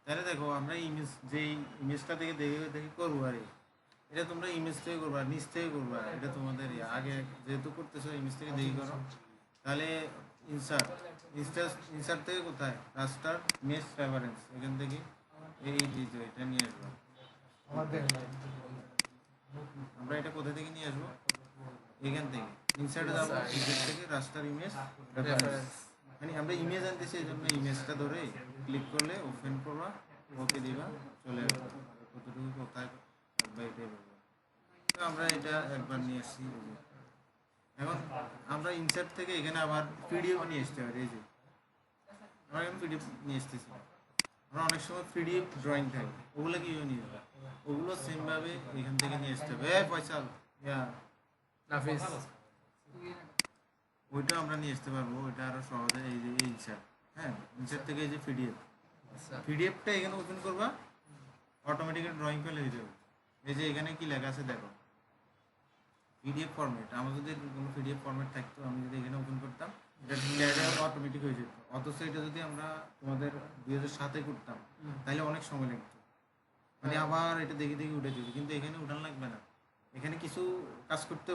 তাহলে দেখো আমরা ইমেজ যেই ইমেজটা থেকে দেখে দেখে করবো আর এটা তোমরা ইমেজ থেকে করবা নিচ থেকে করবা এটা তোমাদের আগে যেহেতু করতেছো ইমেজ থেকে দেখে করো তাহলে ইনসার্ট ইনসার্ট থেকে কোথায় রাস্টার মেশ রেফারেন্স এখান থেকে এই এটা নিয়ে আসবো আমরা এটা কোথা থেকে নিয়ে আসবো এখান থেকে ইনসার্টে যাবো ইমেজ থেকে রাস্টার ইমেজ রেফারেন্স মানে আমরা ইমেজ আনতেছি এই জন্য ইমেজটা ধরে ক্লিক করলে ওপেন করবা ওকে দিবা চলে আসবে কতটুকু কোথায় বা এটাই বলবো আমরা এটা একবার নিয়ে আসছি এখন আমরা ইনসার্ট থেকে এখানে আবার পিডিএফ নিয়ে আসতে পারি এই যে আমরা এখন পিডিএফ নিয়ে আসতেছি আমরা অনেক সময় পিডিএফ ড্রয়িং থাকে ওগুলো কি নিয়ে যাবে ওগুলো সেমভাবে এখান থেকে নিয়ে আসতে হবে পয়সা ওইটা আমরা নিয়ে আসতে পারবো ওইটা আরো সহজে এই যে এই ইনসার্ট হ্যাঁ ইনসার্ট থেকে এই যে পিডিএফটা এখানে ওপেন করবা অটোমেটিক্যালি ড্রয়িং ফেলে দিতে হবে এই যে এখানে কি লেখা আছে দেখো পিডিএফ ফরম্যাট আমার যদি কোনো পিডিএফ ফরম্যাট থাকতো আমি যদি এখানে ওপেন করতাম এটা অটোমেটিক হয়ে যেত অথচ এটা যদি আমরা তোমাদের 2007-এ করতাম তাহলে অনেক সময় লাগতো মানে আবার এটা দেখে দেখে উঠে যেত কিন্তু এখানে উঠান লাগবে না এখানে কিছু কাজ করতে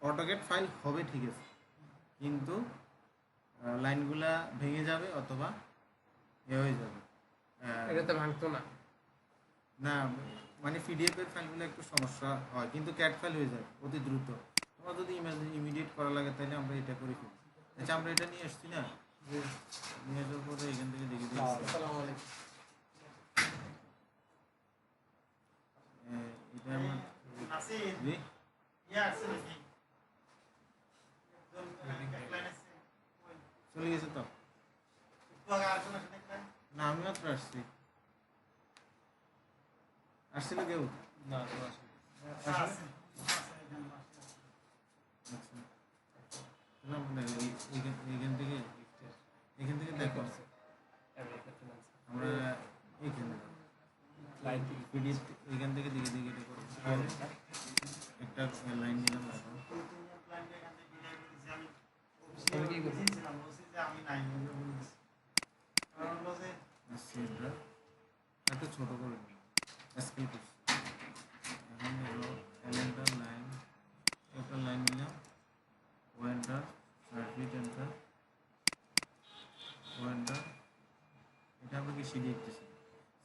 অটোক্যাড ফাইল হবে ঠিক আছে কিন্তু লাইনগুলা ভেঙে যাবে অথবা এ হয়ে যাবে এটাতে ভাঙতো না না মানে পিডিএফ এর ফাইলগুলো একটু সমস্যা হয় কিন্তু ক্যাট ফাইল হয়ে যায় অতি দ্রুত তোমার যদি ইমিডিয়েট করা লাগে তাহলে আমরা এটা করে ফেলি আচ্ছা আমরা এটা নিয়ে আসছি না নিয়ে আসার পরে এখান থেকে দেখে দিই এটা আমার চলে গেছে তো না আমি মাত্র আসছি আসছিল কেউ না এখান থেকে দেখো আমরা এইখানে এখান থেকে দিকে দিকে এটা করবো একটা লাইন নিলাম একটা ছোট করে স্কেল করছি এখন হলো এন্টার লাইন একটা লাইন নিলাম ওয়েন্টার সার্কিট এন্টার ওয়েন্টার এটা আমরা কি সিডি দেখতেছি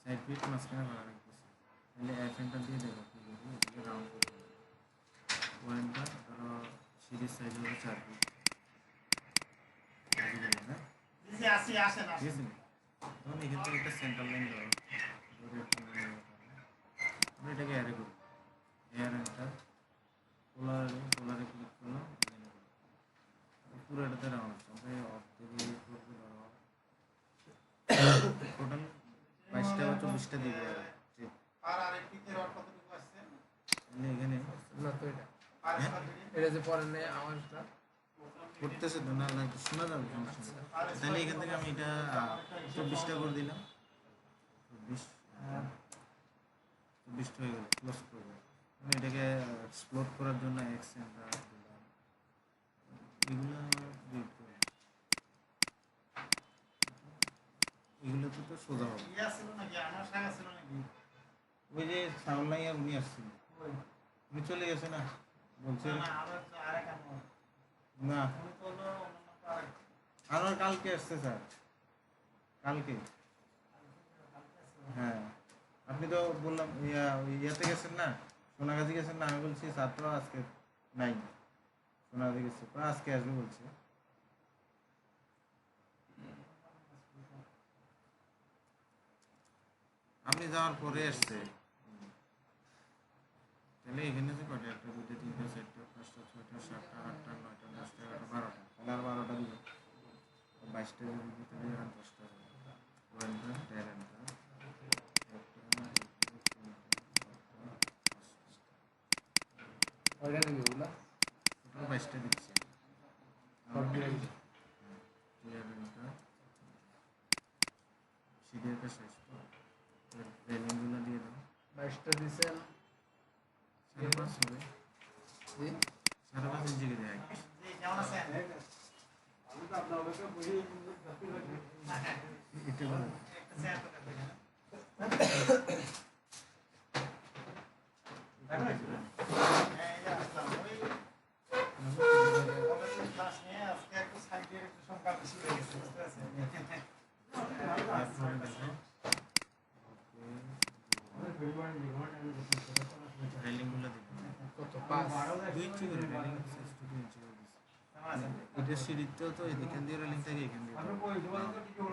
সাইড ফিট মাঝখানে ভাড়া রাখতেছি তাহলে এফ এন্টার দিয়ে দেখো কি করবো এটাকে রাউন্ড করে ওয়েন্টার ধরো সিডির সাইজ হলো 4 ফিট না ঠিক আছে তখন এখান থেকে একটা সেন্টার লাইন ধরো আমরা এটাকে অ্যারে করি এয়ার এন্টার পোলারে ক্লিক করলাম পুরো এটাতে রাউন্ড হচ্ছে আমরা অফ থেকে করবো ধরো টোটাল 22টা বা 24টা দিব এখানে না তো এটা যে পরে নেই আওয়াজটা করতেছে তো না শোনা যাবে সমস্যা তাহলে এখান থেকে আমি এটা 24টা করে দিলাম 24টা হয়ে গেল ক্লোজ করবো আমি এটাকে এক্সপ্লোর করার জন্য এক্সেন্টার দিলাম এগুলো ডিলিট করে এগুলো তো সোজা হবে ওই যে সাউন্ডলাইয়া উনি আসছিল উনি চলে গেছে না বলছে না আমার কালকে আসছে স্যার কালকে হ্যাঁ আপনি তো বললাম ইয়াতে গেছেন না সোনাগাছি গেছেন না আমি বলছি ছাত্র আজকে নাই সোনাগাছি গেছে আজকে আসবে বলছে আপনি যাওয়ার পরে আসছে তাহলে এখানে যে কটা 1 2 3 4 5 6 7 8 9 10 11 12টা তাহলে আর 12টা দিব 22টা যদি তাহলে আর 10টা ওয়েন্টার ট্যালেন্টার ওইটা দিবি ওগুলা টোটাল 22টা দিচ্ছি ট্যালেন্টার সিডিএর সাইজ রেলিংগুলো দিয়ে দাও 22টা দিছেন 5.5 হবে জি 5.5 ইঞ্চি দিয়ে কেমন আছে এটা বলে। রেলিংগুলো দেখুন কত 5 2 ইঞ্চি করে রেলিং 2 ইঞ্চি করে দিচ্ছে। এটা সিঁড়িতেও তো এখান দিয়ে রেলিং থাকে এখান দিয়ে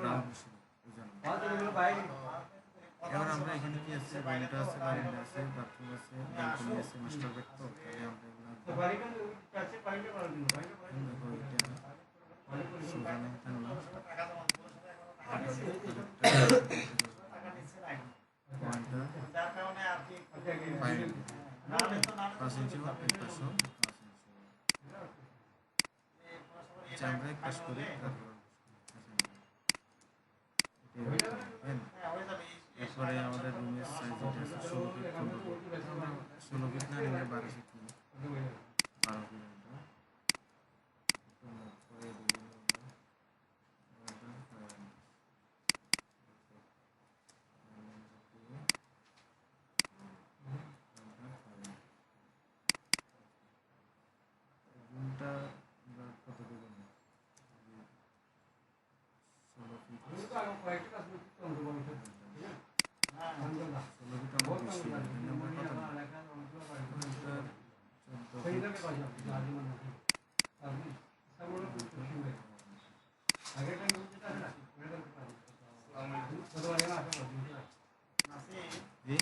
রাউন্ড সিঁড়ি ওই জন্য। এবার আমরা এখানে কি আছে রুমটা আছে বারান্দা আছে বাথরুম আছে ব্যালকনি আছে মাস্টার বেড তো তাহলে আমরা এগুলো দেখো এটা সুজানে টানলাম পয়েন্টটা 5 ইঞ্চি বা 5 ইঞ্চি আচ্ছা আমরা এক পাশ করি তারপর এরপরে আমাদের রুমের সাইজ এটা আছে 16 ফিট 16 ফিট না নিলে 12 ফিট নিই 12 ফিট রুমটা আমরা কত দেবো 16 ফিট 16 ফিট আমরা বেশি আমরা কত জি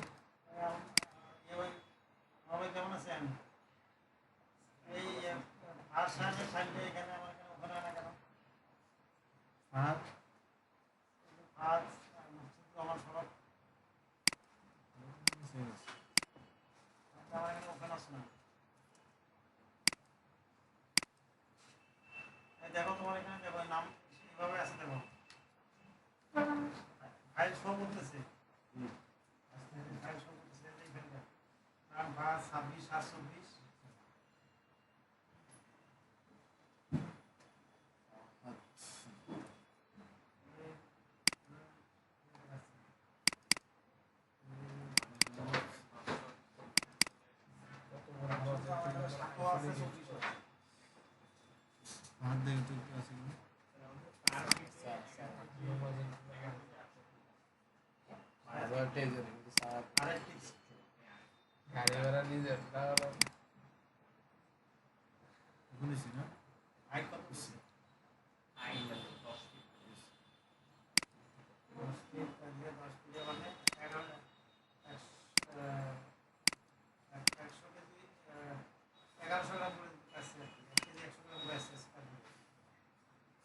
কেমন আছেন? এই ভাষাতে থাকলে এখানে আমার কেন ওখানে না কেন? আর আজ আমার সড়ক আমার এখানে ওখানে আসে না। দেখো তোমার এখানে দেখো নাম এইভাবে আছে দেখো ফাইল শো করতেছে ফাইল শো করতেছে এইখানে নাম 26 724 হাত দেখে তো একটু আছে কিনা গাড়ি ভাড়া নিজের বলেছি না হাইট কত আছে?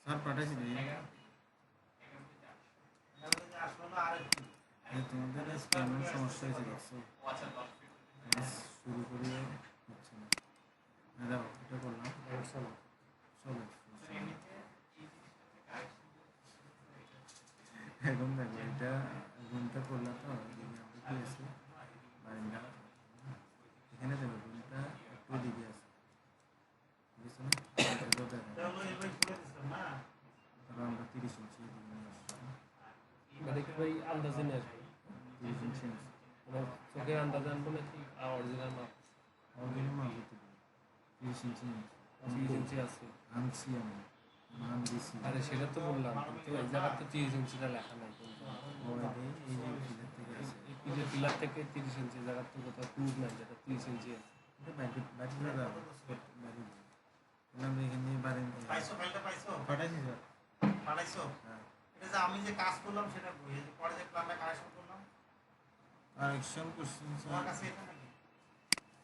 স্যার পাঠাইছি রে তোমাদের আজকে এমন সমস্যা হয়েছে দেখছো ক্লাস শুরু করে হচ্ছে না দেখো এটা করলাম চলো এখন দেখো এটা রুমটা করলাম তো এদিকে আমরা কি আছে বারান্দা এখানে দেখো রুমটা একটু এদিকে আছে ঠিক আছে না এটাও দেখো তারপর আমরা 30 ইঞ্চি এদিকে নিয়ে আসলাম মানে কি ভাই আন্দাজে নিয়ে আসবে 30 ইঞ্চি আছে চোখে আন্দাজে আনবো নাকি অরিজিনাল মাপ অর্গানিক মাপ হতে 30 ইঞ্চি নিয়েছি 30 ইঞ্চি আছে আনছি আমি মান দিছি আরে সেটা তো বললাম কিন্তু এই জায়গায় তো 30 ইঞ্চিটা লেখা নাই কিন্তু এই যে ফিলার থেকে আছে এই পিলের পিলার থেকে 30 ইঞ্চি জায়গার তো কোথাও প্রুফ নাই যেটা 30 ইঞ্চি আছে এটা বাইরে বাইরে যাবো বাইরে আমরা এখানে বারান্দা পাইছো ফাইলটা পাইছো পাঠাইছি স্যার পাঠাইছো হ্যাঁ এটা যে আমি যে কাজ করলাম সেটা বই এই যে পরে যে প্ল্যানটা কালেকশন করলাম কারেকশন কোশ্চেন তোমার কাছে এটা নাকি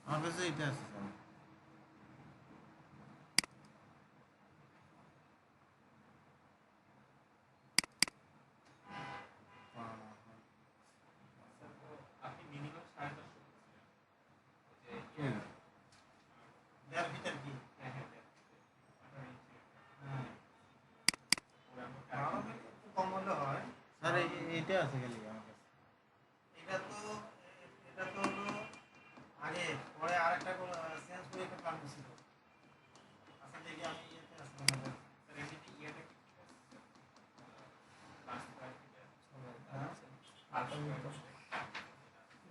আমার কাছে এটা আছে স্যার আপনি মিনিমাম 10.5 কই দেড় ফিটার কি একটু কম হলে হয় স্যার এইটা আছে খালি আমার কাছে এটা তো হলো আগে পরে আরেকটা চেঞ্জ করে একটা প্ল্যান ছিল আচ্ছা দেখি আমি ইয়েতে আসলাম স্যার এমনিতে ইয়েটা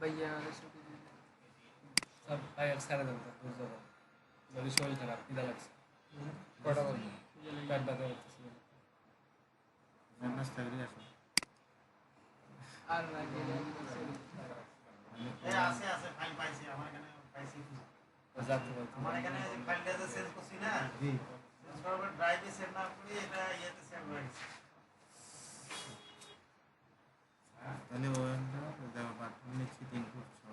ভাইয়া এসে কি দিবে? সব টায়ার ছেড়ে দেন তো বুঝতে পারো যদি শরীর খারাপ খিদা লাগছে কটা বাজে? পেট ব্যথা করতেছে নাস্তা করে আসো আর না গেলে এই আছে আছে ফাইল পাইছি আমার এখানে পাইছি যাতে পারছি আমার এখানে যে ফাইলটা যে সেভ করছি না জি সেভ করার পর ড্রাইভে সেভ না করি এটা ইয়েতে সেভ হয়ে গেছে তাহলে ওয়েনটা দেখো বাটন নিচ্ছি 3 ফুট 6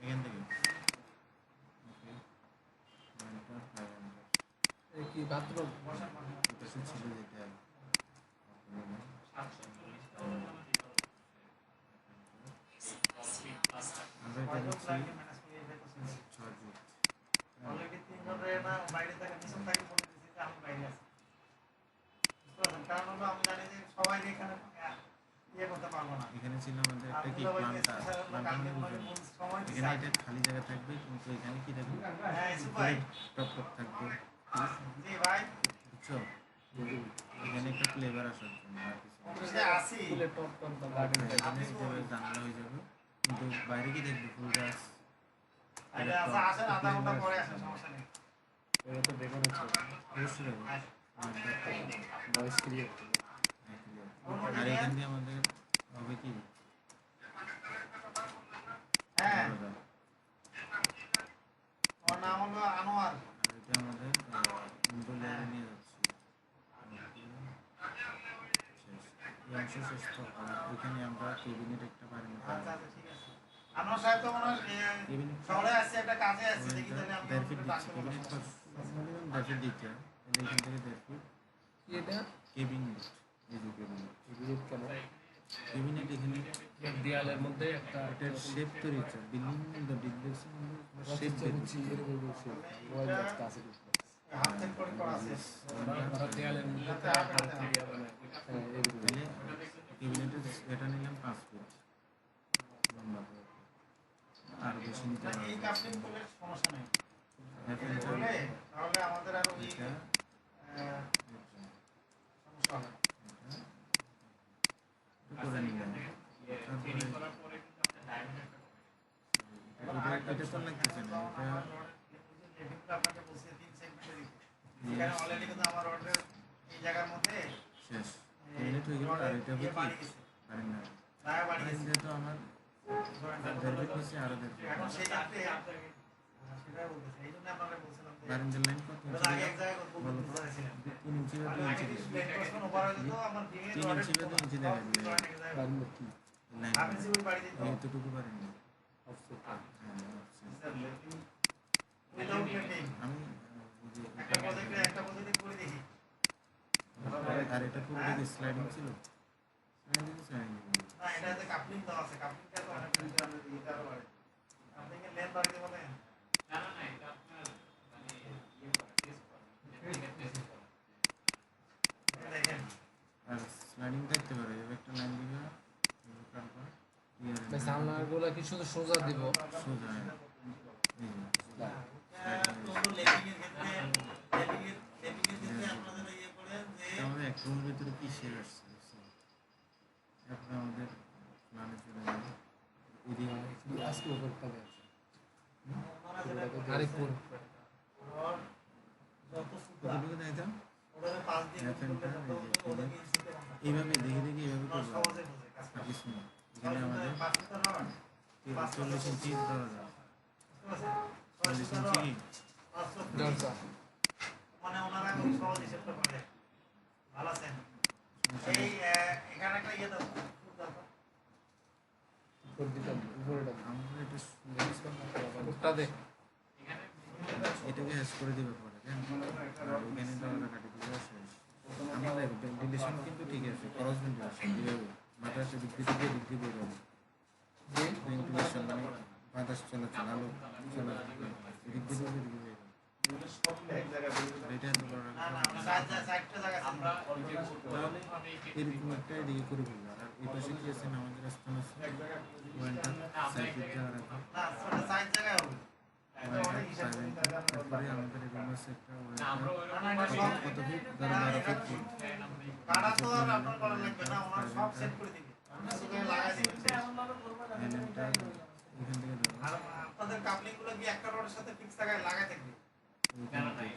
এখান থেকে ওকে ওয়েনটা 500 এই কি বাথরুম? এটা ছিল যেটা আমরা এটা কয়জন নিচ্ছি ক্লায়েন্টকে ম্যানেজ করি এটা তো ছিল 6 ফুট অলরেডি 3 জন রে না বাইরে থেকে মিশন থেকে বলে দিয়েছি যে আমি বাইরে আছি বুঝতে পারছেন কারণ হলো আমি জানি যে সবাই এখানে ইয়ে করতে পারবো না এখানে ছিল আমাদের আর একটা কি দুলাভাই প্ল্যানটা স্পেশাল কালকে মানে মূল সময় দিছে এখানে এটা খালি জায়গা থাকবে কিন্তু এখানে কি থাকবে হ্যাঁ ইসু ভাই টপ টপ থাকবে জি ভাই বুঝছো এখানে একটা ফ্লেভার আসার জন্য আর কিছু না। অফিসে আসি ফুলে টপ টপ বা গার্ডেন এখানে যেভাবে জানালা হয়ে যাবে কিন্তু বাইরে কি দেখবে ফুল গাছ আরে আসা আসেন আধা ঘন্টা পরে আসেন সমস্যা নেই এটা তো দেখুন হচ্ছে অবশ্যই হবে। ভয়েস ক্রিয়েট আর এখান দিয়ে আমাদের হবে কি হ্যাঁ দরজা। ওর নাম হলো আনোয়ার আর এটা আমাদের ইনডোর লেয়ারে নিয়ে যাচ্ছি শেষ এই অংশ শেষ তো আর এখানে আমরা কেবিনেট একটা পারি না আচ্ছা আচ্ছা ঠিক আছে আনোয়ার সাহেব তো মনে হয় শহরে আসছে একটা কাজে আসছে দেখি তাহলে আমি 1.5 ফিট একটু দিচ্ছি ডাকতে বলবো। কেবিনেট 1.5 ফিট দিচ্ছে তাহলে এখান থেকে 1.5 ফিট কি এটা? কেবিনেট এই যে কেবিনেট এগুলো কেন কেবিনেট এখানে দেয়ালের মধ্যে একটা এটার শেপ তৈরি হচ্ছে বিল্ডিং ডিপ্লেক্সের শেপ হাত থেকে করে করা আছে ওরা দেয়ালের মধ্যে একটা ইয়া বানায়। তাহলে কেবিনেটের এটা নিলাম 5 ফিট লম্বা করে। আর বেশি নিতে না, এই হবে কাপলিং করলে সমস্যা নেই এখন এটা করলে তাহলে আমাদের আর ওই এটা সমস্যা হবে করে নিলাম তারপরে এটা তো লাগতেছে না এটা আপনাকে বলছি 3 সেগমেন্টে দিতে এখানে অলরেডি কিন্তু আমার অর্ডার এই জায়গার মধ্যে শেষ কেবিনেট হয়ে গেল আর এটা ইয়ে বাড়ি হবে গেছে পারেন না দায়া বাড়ি গেছে যেহেতু আমার দেড় নিচে আরো দেড় এখন সেই ক্ষেত্রে সেটাই বলতেছি এই জন্য আপনাকে বলছিলাম যে বারান্দার লাইন কত এটা আগে এক জায়গায় করবো বলো বলতে চাইছিলাম 3 ইঞ্চি বা আমি 2 আগে ইঞ্চি কিছু লেট করছিলাম ওভার হয়ে যেত আমার ডিঙের 3 ইঞ্চি বা 2 ইঞ্চি দেখা দিবে বাড়ির মধ্যে লাইন আমি সিভিল বাড়ি দিত এইটুকু পারেন না offset। হ্যাঁ উইদাউট পেন্টিং আমি একটা প্রজেক্টে করে দেখি আর এটা পুরো স্লাইডিং ছিল স্লাইডিং না এটাতে কাপলিং দেওয়া আছে কাপলিংটা তো অনেক কিছু আমরা দিই তারও বাড়ে আপনি কি লেন বাড়িতে বলেন দেখেন আর স্লাইডিং দেখতে পারে একটা লাইন দিবে তারপর ভাই সামনাগুলো কি শুধু সোজা দিব? সোজা এই তো লেভিং এর ক্ষেত্রে লেভিং এর ক্ষেত্রে আপনারা ইয়ে করেন যে আমাদের এক রুমের ভিতরে কি শেয়ার আসছে তারপরে আমাদের প্ল্যানে চলে যাবে এদিকে আজকে ওপর পাবে ওনারা যেটা আরেকপুর ওর যত সুতা কতটুকু দেয় দাম ওটাকে পাঁচ দিয়ে এখন করলে তত ওটাকে ইনসিতে বানানো এইভাবে দেখে দেখে এইভাবে হয়। করবো সহজে বোঝে কাজ আর করে কিছু না এখানে আমাদের 5 সুতা নয় 40 ইঞ্চি দরজা বুঝতে 40 পারছেন 6 সুতা ইঞ্চি নয় কি 5 দরজা মানে ওনারা খুব সহজ হিসেবটা করে ভালো আছেন এই এখানে একটা ইয়ে দাও উপর দিতাম উপরে আমরা এটা উপরটা দে। এটাকে হ্যাশ করে দিবে পরে কেন আর ওখানে দরজা কাটি দিবে শেষ আমরা দেখো ভেন্টিলেশন কিন্তু ঠিক আছে ক্রস ভেন্টিলেশন এইভাবে বাতাসে বিক্রি দিয়ে বিক্রি করে যাবে যে ভেন্টিলেশন মানে বাতাস চলাচল আলো চলাচল এদিক দিয়ে এদিক দিয়ে এটা এত বড় না না আমরা সাইডটা জায়গা আমরা তাহলে এরকম একটা এদিকে করে ফেলবো আর এই পাশে কি আছে আমাদের রাস্তা আছে ওয়ানটা সাইডে যাওয়ার আগে না ছোট সাইড জায়গা হবে তারপরে আমাদের এরকম আছে একটা না না এটা সব কত ফিট ধরো 12 ফিট কি কাটা তো আর আপনার করা লাগবে না ওনারা সব সেট করে দিবে আপনি শুধু লাগাই দিবেন এটা এখান থেকে ধরো আর আপনাদের কাপলিং গুলো কি একটা রডের সাথে ফিক্স জায়গায় লাগাই থাকবে? এইখান থেকে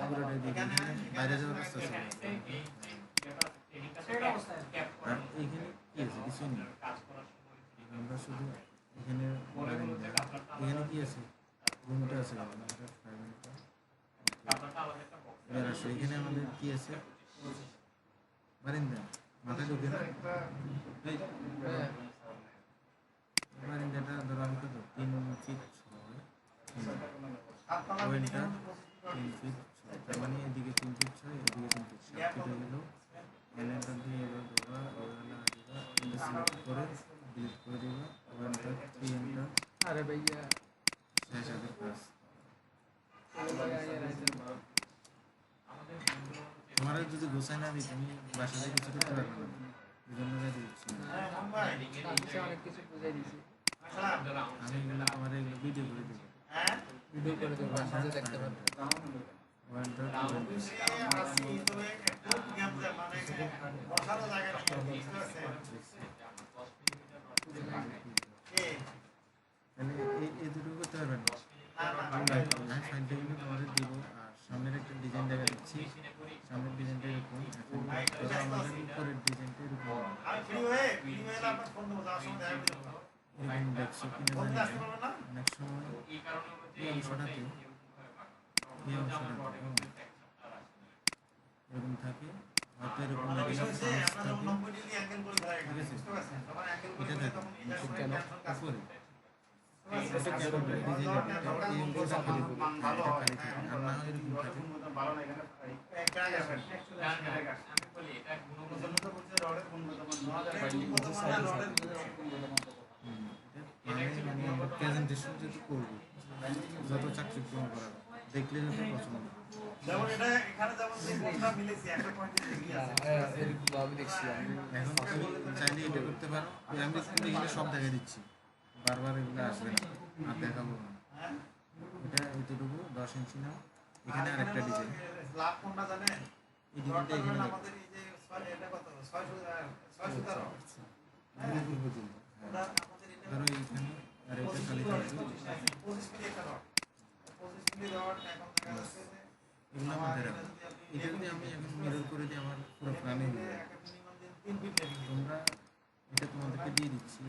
পুরোটা দিকে এখানে বাইরে যাওয়ার রাস্তা আছে আর এইখানে কি আছে কিছু নেই আমরা শুধু এখানে এখানে কি আছে রুমটা আছে এবার আসো এখানে আমাদের কি আছে বারিন্দা মাথায় ঢুকে না এই বারিন্দাটা ধরো আমি কত 3 ফিট 6 ওয়েনটা 3 ফিট 6 তার মানে এদিকে 3 ফিট 6 এদিকে 3 ফিট 7 ফিট হয়ে গেল এলাকা দিয়ে এবার দেবা ওয়ালা দিবা সিলেক্ট করে ডিলিট করে দিবা ওয়েনটা 3 এন্টার আরে ভাইয়া শেষ আগের কাজ তোমার যদি গোছাই না দিই তুমি বাসাতে কিছু করতে পারবে না এই জন্য দিচ্ছি হ্যাঁ মুম্বাই আমি অনেক কিছু বুঝাই দিছি আসলাম আমি এগুলো তোমার এগুলো ভিডিও করে দেবো হ্যাঁ ভিডিও করে দেবো বাসাতে দেখতে পারবে ওয়েনটা আসি তবে একটু গেম যায় মানে বসারও জায়গা নেই বুঝতে পারছেন কে তাহলে এই দুটো করতে পারবে না না না আমি ফাইলটা তোমাদের দিব আর সামনের একটা ডিজাইন দেখা দিচ্ছি সামনের ডিজাইনটা এরকম এখন ধরো আমাদের উপরের ডিজাইনটা এরকম আমি ফ্রি হয়ে আপনার ফোন দেবো যাওয়ার সময় দেখা করে দেবো এরকম দেখছো কিনা ফোন জানি আসতে না পারবে না অনেক সময় এই অংশটাতে এরকম থাকে হয়তো এরকম লাগে না হচ্ছে ফাঁস আমরা যখন থাকে 90 ডিগ্রি অ্যাঙ্গেল করে ধরে ঠিক আছে। বুঝতে পারছেন তখন অ্যাঙ্গেল করে এটা ধরে দেখো তখন এটা নিচে কেন কাজ করে উপরে এটা কেমন ডিজাইন এই অংশটা খালি থাকে ভালো এটা হয় খালি থাকে আর না হয় এরকম থাকে ভালো না এখানে একটা আসবে আমি বলি এটা গুণগত তো বলছে রডের গুণগত মান রডের মানে আমরা প্রেজেন্টেশন যেহেতু করবো যত চাকচিক্যময় করা যায়, দেখলে যত পছন্দ যেমন এটা এখানে যেমন যে কোনটা মিলেছে 135 ডিগ্রি আছে এরকম আমি দেখছি এখন তুমি চাইলে এটা করতে পারো আমি কিন্তু এখানে সব দেখা দিচ্ছি বারবার এগুলো আসবে না আর দেখাবো না হ্যাঁ এটা এতটুকু 10 ইঞ্চি নাও এখানে আরেকটা ডিজাইন লাভ কোনটা জানেন এই ডিজাইনটা এখানে দেখো আমাদের এই যে এটা কত 617 পুরোপুরি পর্যন্ত ওটা আমাদের এটা ধরো এইখানে আর এটা খালি থাকবে 25 মিলি একটা রড 25 মিলি রড এখন দেখা যাচ্ছে যে এগুলো মাথায় রাখো এটা যদি আমি এখন মিরর করে দিই আমার পুরো প্ল্যানে হয়ে যাবে মিনিমাম 3 ফিট লেগে তোমরা এটা তোমাদেরকে দিয়ে দিচ্ছি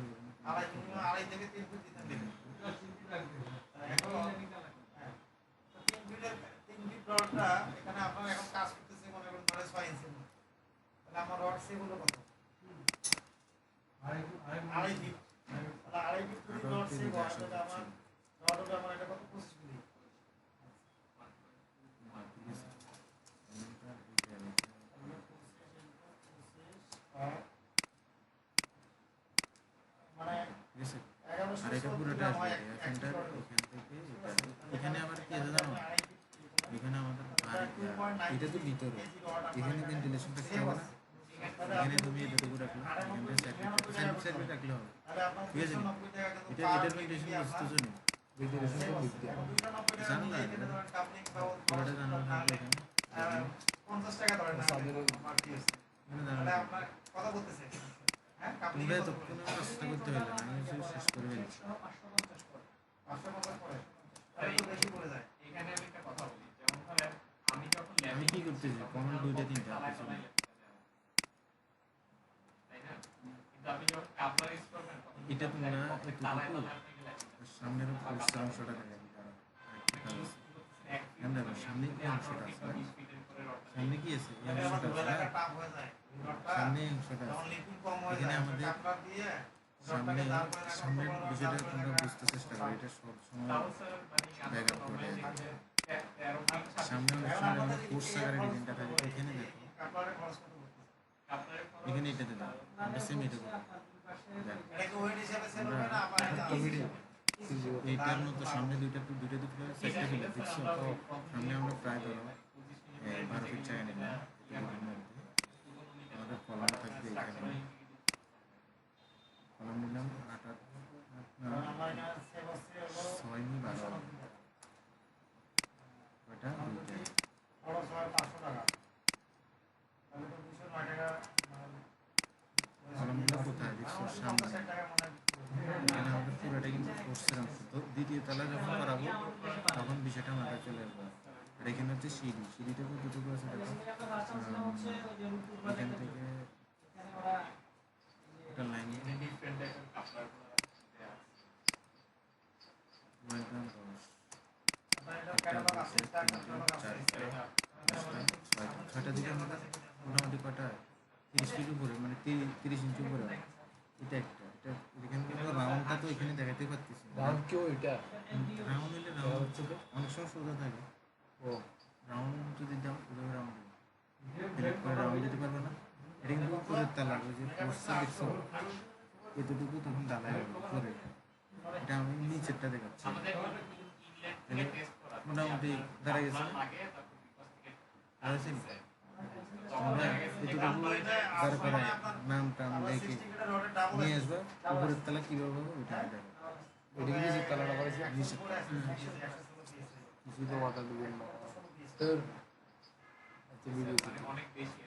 আড়াই থেকে 3 ফিট দিতে হবে এখন 3 ফিট রডটা এখানে আপনারা এখন কাজ করতেছে মনে করেন 6 ইঞ্চি তাহলে আমার রড সেগুলো কত আড়াই ফিট তাহলে আড়াই ফিট যদি রড সেভ হয় তাহলে আমার রড হবে আমার এটা কত 25 মিলি মানে ঠিক আছে 1100 আর এটা পুরোটা আসবে এখানটা এখান থেকে এখানে আবার কি আছে জানো এখানে আমাদের এটা তো ভিতরে এখানে ভেন্টিলেশন থাকতে হবে না এখানে তুমি এতটুকু রাখলে এখানটা সাইড রাখলে হবে ঠিক আছে এটা এটার ভেন্টিলেশন বুঝতেছো না ভেন্টিলেশন তো বুঝতে জানো না পুরোটা জানো থাকবে এখানে 50 টাকা ধরে না এখানে জানো তাহলে আপনার কথা বলতেছে হ্যাঁ কাপড় তোমরা তো কোনো চেষ্টা করতে পারলে না আমি শুধু শেষ করে ফেলছি 550 পড়ে তাহলে তো বেশি পড়ে যায় এখানে আমি একটা কথা বলি যেমন ধরেন আমি যখন আমি কি করতেছি কমন দুইটা তিনটা কিছু না। তাই না কিন্তু আপনি যখন কাপড় ইউজ করবেন তখন এটা তোমরা প্রত্যেক তালায় এতটুকু তালায় আপনি লাগবে সামনের পোস্টার অংশটা দেখা যাবে আমরা সামনে কি অংশটা আছে না? সামনে কি আছে এই তাহলে অংশটা আমাদের আছে এলাকা না? টাফ হয়ে যায় রডটা সামনে এই অংশটা আছে যখন লিকুইড কম হয়ে এখানে যায় আমাদের কাপড় দিয়ে সামনে রডটাকে দাঁড় করে রাখার সামনের পর বিষয়টা তারপরে তোমরা আমরা- বুঝতে চেষ্টা করো এটা সব সময় তাও স্যার মানে ব্যাক আপ করে আচ্ছা, সামনে অনেক এখন সময় আমাদের আমরা কোর্স এই আকারে খরচ ডিজাইনটা থাকে কত? এখানে দেখো কাপড়ের খরচ কত পড়তেছে? এখানে এটাতে দাও আমরা সেম এটা করবো দেখো এটা কি ওয়েট হিসাবে সেল হবে না আবার এটা এইটার মতো সামনে দুইটা দুটো চারটে ফিলার দেখছো সামনে আমরা প্রায় ধরো 12 ফিট জায়গা নিলাম এটার মধ্যে আমাদের কলাম থাকবে এখানে কলাম নিলাম 8 আমার এখানে সেভ হচ্ছে হলো 6 নি 12 ওটা দুইটা খরচ হয় 500 টাকা তাহলে তো 209 টাকা কলামগুলো কোথায় দেখছো সামনে 50 টাকা মনে হয় এখানে দ্বিতীয় তলা যখন করাবো তখন বিষয়টা মাথায় চলে আসবে। আর এখানে হচ্ছে সিঁড়িটা কতটুকু আছে দেখো, এখান থেকে একটা লাইন ডিফারেন্ট টাইপের কাপড় দেয়া ছয়টা দিকে আমাদের মোটামুটি কটা 30 ফিট উপরে, মানে 30 ইঞ্চি উপরে হয়। এটা একটা, এটা এখানে কিন্তু রাউন্ডটা তো এখানে দেখাতেই পারতেছি। রাউন্ড কি ওইটা? রাউন্ড হলে রাউন্ড হচ্ছে অনেক সময় সোজা থাকে। ও রাউন্ড যদি দাও এভাবে রাউন্ড রাউন্ড দিতে পারবে না। এটা কিন্তু উপরের তালা, ওই যে পোস্টটা দেখছো এতটুকু তখন ডালাই হবে উপরে। এটা আমি নিচেরটা দেখাচ্ছি। আমাদের ইংল্যান্ড থেকে টেস্ট করা মোটামুটি দাঁড়াই গেছে, লাগে তারপর বিকজ থেকে দাঁড়াইছেন। আমরা এতটুকু দাঁড় করাই নাম টাম লেখে নিয়ে আসবো, উপরের তালা কীভাবে হবে ওইটা আমি দেখাবো। ওইটা কি নিচের তলাটা করেছে? নিচের কিছুই তো মাথা দিবেন না তোর। আচ্ছা ভিডিও অনেক বেশি